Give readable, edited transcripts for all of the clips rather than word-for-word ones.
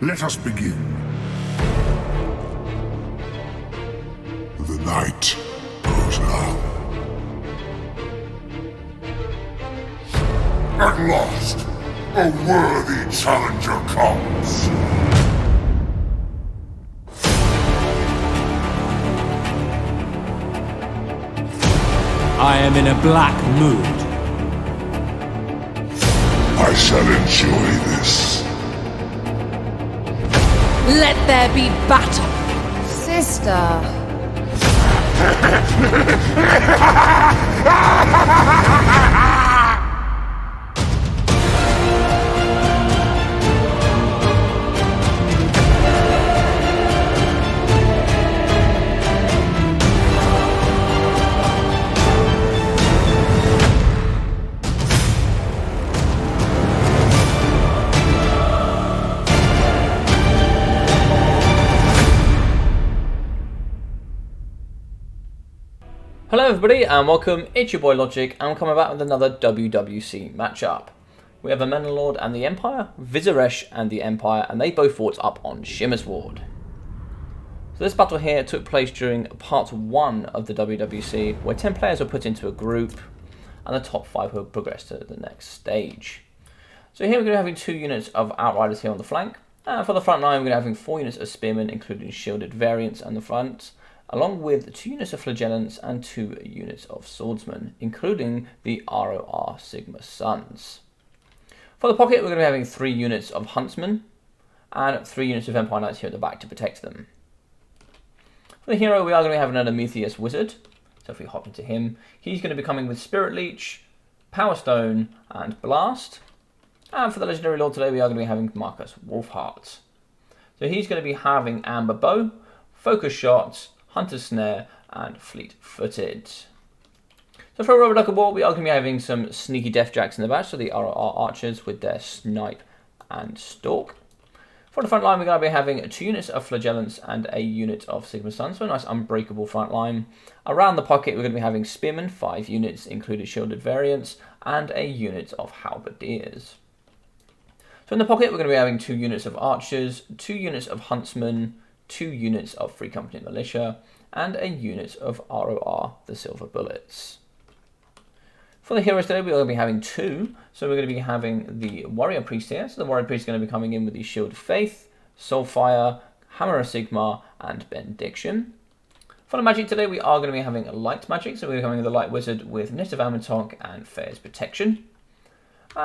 Let us begin. The night goes long. At last, a worthy challenger comes. I am in a black mood. I shall enjoy this. Let there be battle! Sister. Hello everybody and welcome, it's your boy Logic and we're coming back with another WWC matchup. We have a Menelord and the Empire, Vizaresh and the Empire, and they both fought up on Shimmer's Ward. So this battle here took place during part 1 of the WWC, where 10 players were put into a group and the top 5 will progress to the next stage. So here we're going to be having 2 units of Outriders here on the flank, and for the front line we're going to be having 4 units of Spearmen, including shielded variants on the front, along with 2 units of Flagellants and 2 units of Swordsmen, including the ROR Sigma Sons. For the pocket, we're going to be having 3 units of Huntsmen and 3 units of Empire Knights here at the back to protect them. For the hero, we are going to be having an Amethyst Wizard, so if we hop into him, he's going to be coming with Spirit Leech, Power Stone, and Blast. And for the Legendary Lord today, we are going to be having Marcus Wolfheart. So he's going to be having Amber Bow, Focus Shots, Hunter's Snare, and Fleet-Footed. So for Arubberduckofwar, we are going to be having some sneaky Deathjacks in the back, so the RR Archers with their Snipe and Stalk. For the front line, we're going to be having 2 units of Flagellants and a unit of Sigma Sons, so a nice unbreakable front line. Around the pocket, we're going to be having Spearmen, 5 units, including shielded variants, and a unit of Halberdiers. So in the pocket, we're going to be having 2 units of Archers, 2 units of Huntsmen, 2 units of Free Company Militia, and a unit of ROR, the Silver Bullets. For the heroes today, we're going to be having 2. So we're going to be having the Warrior Priest here. So the Warrior Priest is going to be coming in with the Shield of Faith, Soulfire, Hammer of Sigmar, and Benediction. For the magic today, we are going to be having Light Magic. So we're coming with the Light Wizard with Knit of Ammontok and Fair's Protection. We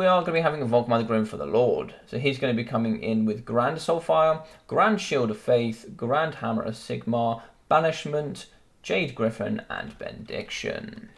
are going to be having a Volkmar the Grim for the Lord. So he's going to be coming in with Grand Soulfire, Grand Shield of Faith, Grand Hammer of Sigmar, Banishment, Jade Griffin, and Benediction.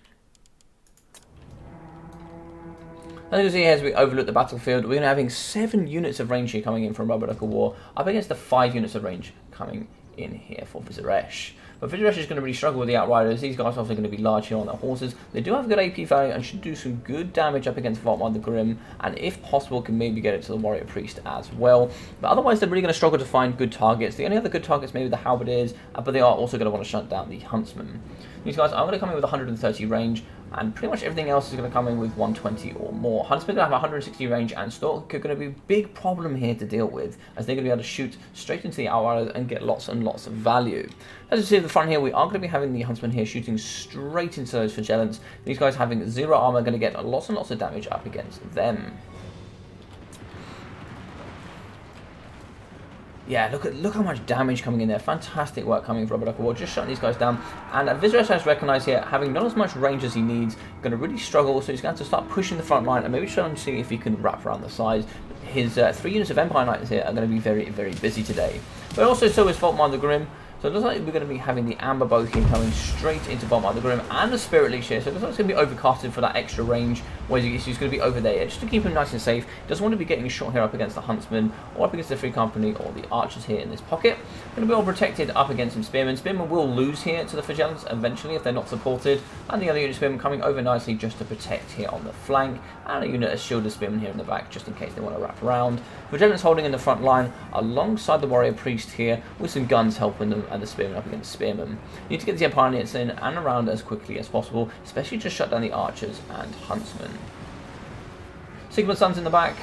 As you can see here, as we overlook the battlefield, we're going to be having 7 units of range here coming in from Arubberduckofwar, up against the 5 units of range coming in here for Vizaresh. But Vizaresh is going to really struggle with the Outriders. These guys are obviously going to be large here on their horses. They do have good AP value and should do some good damage up against Volkmar the Grim, and if possible can maybe get it to the Warrior Priest as well. But otherwise they're really going to struggle to find good targets. The only other good targets maybe the Halberdiers, but they are also going to want to shut down the Huntsmen. These guys are going to come in with 130 range, and pretty much everything else is going to come in with 120 or more. Huntsmen are going to have 160 range, and Stalk are going to be a big problem here to deal with, as they're going to be able to shoot straight into the Outriders and get lots and lots of value. As you see at the front here, we are going to be having the Huntsmen here shooting straight into those Flagellants. These guys having 0 armor are going to get lots and lots of damage up against them. Yeah, look how much damage coming in there. Fantastic work coming from Arubberduckofwar, just shutting these guys down. And Vizaresh has recognised here, having not as much range as he needs, going to really struggle, so he's going to have to start pushing the front line and maybe trying to see if he can wrap around the sides. His 3 units of Empire Knights here are going to be very, very busy today. But also so is Volkmar the Grim. So it looks like we're going to be having the Amber Bow here coming straight into Volkmar the Grim and the Spirit Leech here. So it looks like it's going to be overcasted for that extra range, whereas he's going to be over there just to keep him nice and safe. Doesn't want to be getting shot here up against the Huntsman or up against the Free Company or the Archers here in this pocket. Going to be all protected up against some Spearmen. Spearmen will lose here to the Flagellants eventually if they're not supported. And the other unit of Spearmen coming over nicely just to protect here on the flank. And a unit of shielded Spearmen here in the back just in case they want to wrap around. Flagellants holding in the front line alongside the Warrior Priest here with some guns helping them and the Spearmen up against Spearmen. You need to get the Empire Knights in and around as quickly as possible, especially to shut down the Archers and Huntsmen. Sigma Sun's in the back.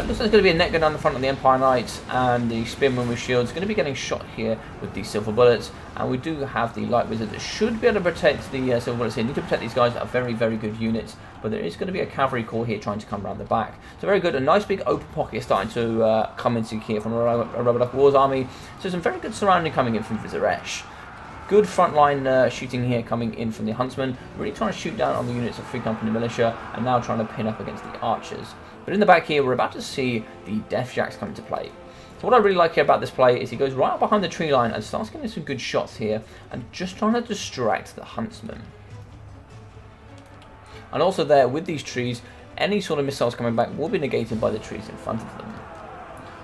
Looks like there's going to be a net going down the front of the Empire Knights, and the Spearman with shields going to be getting shot here with these silver bullets. And we do have the Light Wizard that should be able to protect the silver bullets here. Need to protect these guys that are very, very good units, but there is going to be a cavalry corps here trying to come around the back. So very good. A nice big open pocket starting to come into here from Arubberduck of War's army. So some very good surrounding coming in from Vizaresh. Good frontline shooting here coming in from the Huntsman, really trying to shoot down on the units of Free Company Militia, and now trying to pin up against the Archers. But in the back here, we're about to see the Death Jacks come into play. So what I really like here about this play is he goes right up behind the tree line and starts getting some good shots here, and just trying to distract the Huntsman. And also there, with these trees, any sort of missiles coming back will be negated by the trees in front of them.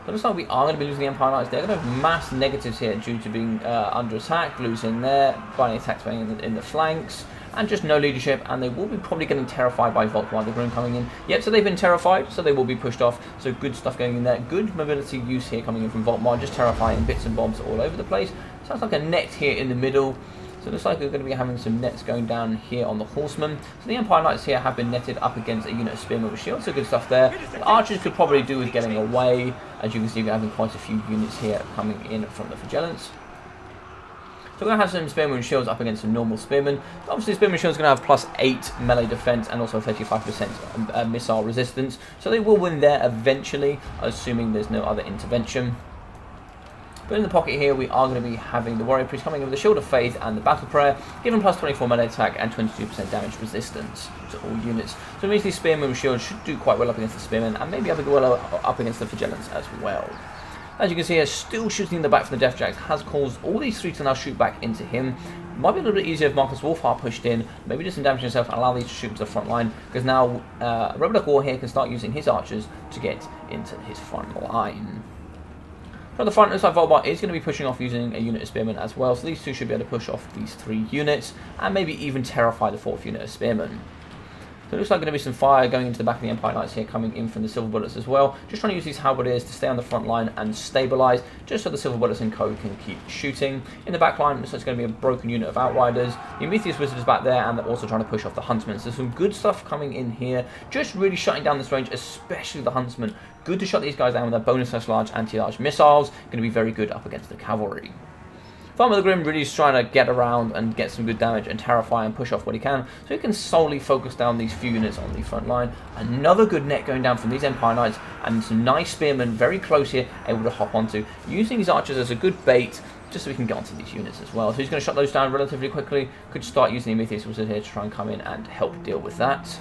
But it looks like we are going to be losing the Empire Knights. They're going to have mass negatives here due to being under attack, losing there, by attacks being in the flanks, and just no leadership, and they will be probably getting terrified by Volkmar the Grim coming in. Yep, so they've been terrified, so they will be pushed off. So good stuff going in there. Good mobility use here coming in from Volkmar, just terrifying bits and bobs all over the place. Sounds like a net here in the middle. So it looks like we're going to be having some nets going down here on the Horsemen. So the Empire Knights here have been netted up against a unit of Spearmen with shields, so good stuff there. The Archers could probably do with getting away. As you can see, we're having quite a few units here coming in from the Flagellants. So we're going to have some Spearmen with shields up against some normal Spearmen. Obviously, Spearmen with shields are going to have +8 melee defense and also 35% missile resistance. So they will win there eventually, assuming there's no other intervention. But in the pocket here, we are going to be having the Warrior Priest coming in with the Shield of Faith and the Battle Prayer, given +24 melee attack and 22% damage resistance to all units. So it means these Spearmen with shields should do quite well up against the Spearmen, and maybe well up against the Flagellants as well. As you can see here, still shooting in the back from the Death Jacks has caused all these three to now shoot back into him. Might be a little bit easier if Marcus Wolfhart pushed in, maybe do some damage himself and allow these to shoot to the front line, because now Arubberduck War here can start using his archers to get into his front line. From the front, looks like Volkmar is going to be pushing off using a unit of Spearmen as well, so these two should be able to push off these three units, and maybe even terrify the fourth unit of Spearmen. So it looks like going to be some fire going into the back of the Empire Knights here, coming in from the Silver Bullets as well. Just trying to use these halberdiers to stay on the front line and stabilise, just so the Silver Bullets and co can keep shooting. In the back line, looks like it's going to be a broken unit of Outriders. The Prometheus Wizard is back there, and they're also trying to push off the Huntsmen. So some good stuff coming in here, just really shutting down this range, especially the Huntsmen. Good to shut these guys down with their bonus/large anti-large missiles. Going to be very good up against the cavalry. Farmer the Grim really is trying to get around and get some good damage and terrify and push off what he can, so he can solely focus down these few units on the front line. Another good net going down from these Empire Knights, and some nice Spearmen very close here, able to hop onto, using these archers as a good bait, just so we can get onto these units as well. So he's going to shut those down relatively quickly. Could start using the Prometheus Wizard here to try and come in and help deal with that.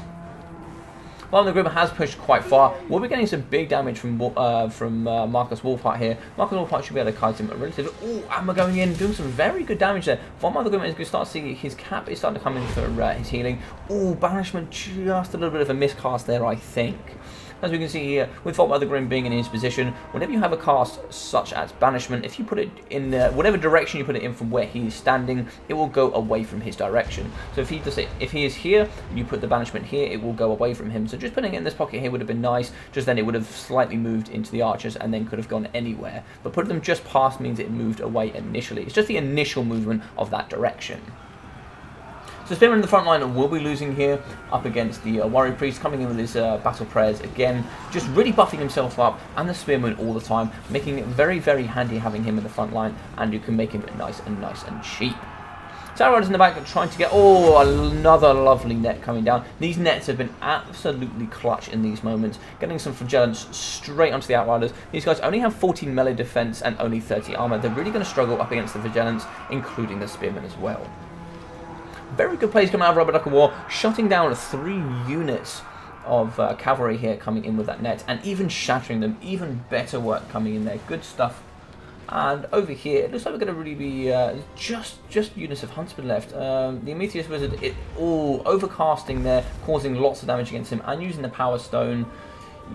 Farmer the Grim has pushed quite far. We'll be getting some big damage from Marcus Wolfhart here. Marcus Wolfhart should be able to kite him a relatively... Oh, and we're going in, doing some very good damage there. Farmer the Grim is going to start seeing his cap is starting to come in for his healing. Oh, Banishment, just a little bit of a miscast there, I think. As we can see here, with Volkmar the Grim being in his position, whenever you have a cast such as Banishment, if you put it in whatever direction you put it in from where he is standing, it will go away from his direction. So if he is here, you put the Banishment here, it will go away from him. So just putting it in this pocket here would have been nice, just then it would have slightly moved into the archers and then could have gone anywhere. But putting them just past means it moved away initially. It's just the initial movement of that direction. So Spearman in the front line will be losing here up against the Warrior Priest, coming in with his battle prayers again, just really buffing himself up, and the Spearman all the time, making it very, very handy having him in the front line, and you can make him nice and cheap. Outriders in the back trying to get, oh, another lovely net coming down. These nets have been absolutely clutch in these moments, getting some Flagellants straight onto the Outriders. These guys only have 14 melee defense and only 30 armor. They're really going to struggle up against the Flagellants, including the Spearmen as well. Very good plays coming out of Arubberduck of War, shutting down 3 units of cavalry here coming in with that net, and even shattering them. Even better work coming in there. Good stuff. And over here, it looks like we're going to really be just units of Huntsmen left. The Prometheus Wizard, overcasting there, causing lots of damage against him, and using the Power Stone.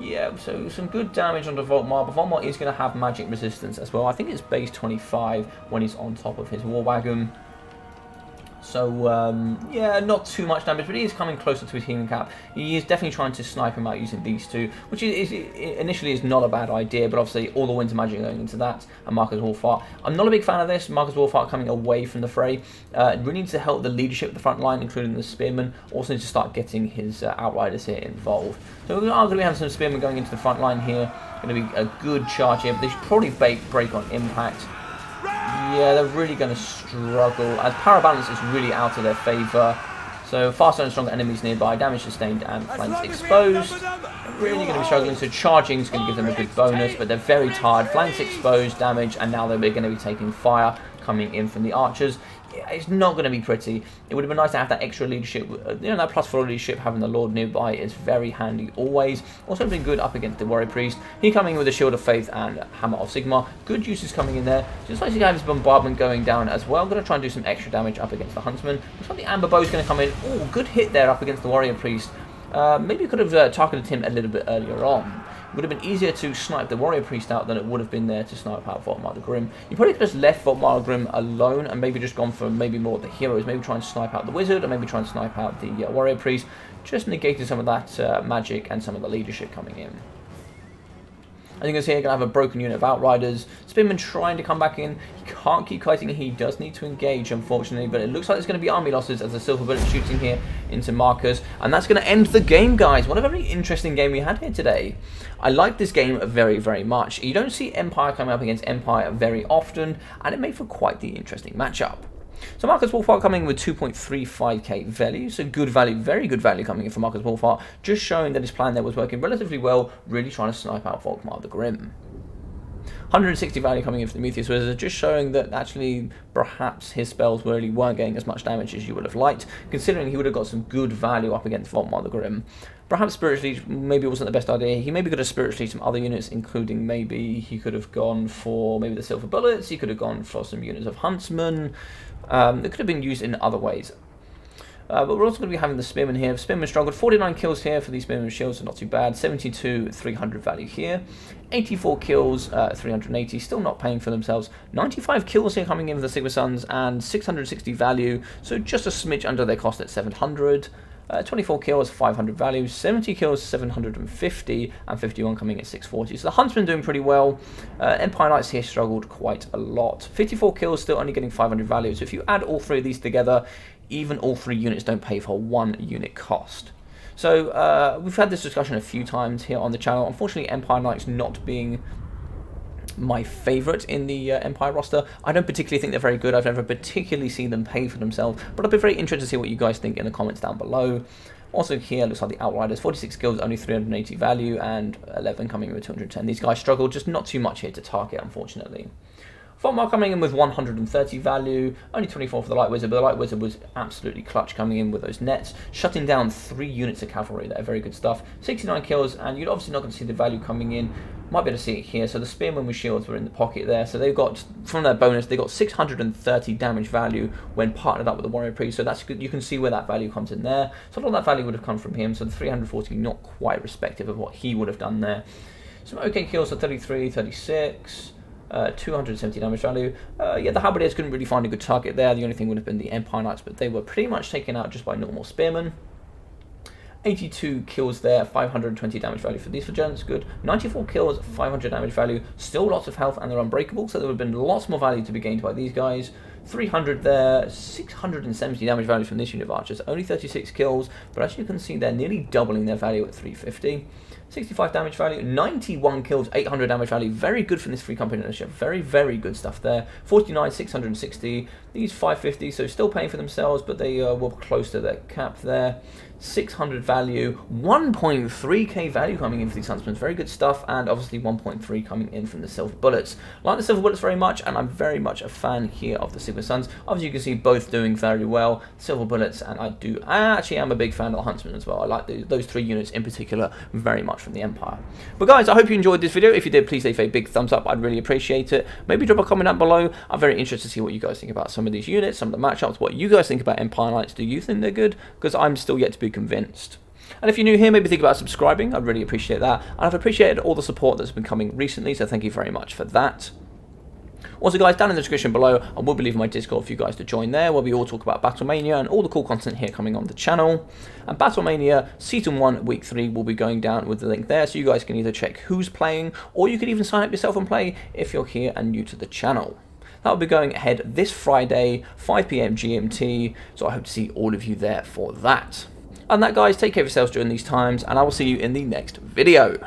Yeah, so some good damage onto Volkmar, but Volkmar is going to have magic resistance as well. I think it's base 25 when he's on top of his war wagon. So, yeah, not too much damage, but he is coming closer to his healing cap. He is definitely trying to snipe him out using these two, which initially is not a bad idea, but obviously all the winter magic going into that, and Marcus Wolfhart. I'm not a big fan of this. Marcus Wolfhart coming away from the fray. Really needs to help the leadership at the front line, including the spearmen. Also needs to start getting his outriders here involved. So we are going to have some spearmen going into the front line here. Going to be a good charge here, but they should probably break on impact. Yeah, they're really going to struggle, as power balance is really out of their favour. So faster and stronger enemies nearby, damage sustained and flanks exposed. Really going to be struggling, so charging is going to give them a good bonus, but they're very tired. Flanks exposed, damage, and now they're going to be taking fire coming in from the archers. It's not going to be pretty. It would have been nice to have that extra leadership. That +4 leadership, having the Lord nearby is very handy always. Also been good up against the Warrior Priest. He coming in with a Shield of Faith and Hammer of Sigmar. Good uses coming in there. Just like to have his bombardment going down as well. Going to try and do some extra damage up against the Huntsman. Looks like the Amber Bow is going to come in. Oh, good hit there up against the Warrior Priest. Maybe you could have targeted him a little bit earlier on. It would have been easier to snipe the Warrior Priest out than it would have been there to snipe out Volkmar the Grim. You probably could have just left Volkmar the Grim alone and maybe just gone for maybe more of the heroes. Maybe try and snipe out the Wizard, or maybe try and snipe out the Warrior Priest. Just negating some of that magic and some of the leadership coming in. As you can see, you're going to have a broken unit of Outriders. Spearman trying to come back in. He can't keep fighting. He does need to engage, unfortunately. But it looks like there's going to be army losses as the Silver Bullet shooting here into Marcus. And that's going to end the game, guys. What a very interesting game we had here today. I like this game very, very much. You don't see Empire coming up against Empire very often. And it made for quite the interesting matchup. So Marcus Wolfhart coming with 2.35k value, so good value, very good value coming in from Marcus Wolfhart, just showing that his plan there was working relatively well, really trying to snipe out Volkmar the Grim. 160 value coming in from the Prometheus Wizard, just showing that actually perhaps his spells really weren't getting as much damage as you would have liked, considering he would have got some good value up against Volkmar the Grim. Perhaps spiritually, maybe it wasn't the best idea. He maybe could have spiritually some other units, including maybe he could have gone for maybe the Silver Bullets, he could have gone for some units of Huntsmen. It could have been used in other ways. But we're also going to be having the Spearman here. Spearman struggled. 49 kills here for these Spearman shields, so not too bad. 72, 300 value here. 84 kills, 380, still not paying for themselves. 95 kills here coming in for the Sigma Sons, and 660 value, so just a smidge under their cost at 700. 24 kills, 500 value, 70 kills, 750, and 51 coming at 640. So the Huntsman doing pretty well. Empire Knights here struggled quite a lot. 54 kills, still only getting 500 value. So if you add all three of these together, even all three units don't pay for one unit cost. So we've had this discussion a few times here on the channel. Unfortunately, Empire Knights not being my favourite in the Empire roster. I don't particularly think they're very good. I've never particularly seen them pay for themselves, but I'd be very interested to see what you guys think in the comments down below. Also here, looks like the Outriders, 46 kills, only 380 value, and 11 coming in with 210. These guys struggle, just not too much here to target, unfortunately. Volkmar coming in with 130 value, only 24 for the Light Wizard, but the Light Wizard was absolutely clutch coming in with those nets, shutting down 3 units of cavalry there, very good stuff. 69 kills, and you're obviously not going to see the value coming in. Might be able to see it here. So the Spearmen with shields were in the pocket there, so they've got, from their bonus, they got 630 damage value when partnered up with the Warrior Priest, so that's good. You can see where that value comes in there. So a lot of that value would have come from him, so the 340 not quite respective of what he would have done there. Some okay kills, so 33, 36... 270 damage value. Yeah, the Halberdiers couldn't really find a good target there. The only thing would have been the Empire Knights, but they were pretty much taken out just by normal Spearmen. 82 kills there, 520 damage value for these for Giants, good. 94 kills, 500 damage value, still lots of health, and they're unbreakable, so there would have been lots more value to be gained by these guys. 300 there, 670 damage value from this unit of archers, only 36 kills, but as you can see they're nearly doubling their value at 350. 65 damage value, 91 kills, 800 damage value, very good from this free company ownership, very, very good stuff there. 49, 660, these 550, so still paying for themselves, but they were close to their cap there. 600 value, 1.3k value coming in for these Huntsmen, very good stuff, and obviously 1.3 coming in from the Silver Bullets. I like the Silver Bullets very much, and I'm very much a fan here of the Sigma Sons. Obviously you can see both doing very well, Silver Bullets, and I actually am a big fan of the Huntsmen as well. I like those 3 units in particular very much from the Empire. But guys, I hope you enjoyed this video. If you did, please leave a big thumbs up, I'd really appreciate it. Maybe drop a comment down below. I'm very interested to see what you guys think about some of these units, some of the matchups, what you guys think about Empire Knights. Do you think they're good? Because I'm still yet to be convinced. And if you're new here, maybe think about subscribing. I'd really appreciate that. And I've appreciated all the support that's been coming recently, so thank you very much for that. Also guys, down in the description below, I will be leaving my Discord for you guys to join there, where we all talk about Battlemania and all the cool content here coming on the channel. And Battlemania Season 1 Week 3 will be going down with the link there, so you guys can either check who's playing, or you could even sign up yourself and play if you're here and new to the channel. That will be going ahead this Friday, 5 PM GMT, so I hope to see all of you there for that. And that guys, take care of yourselves during these times, and I will see you in the next video.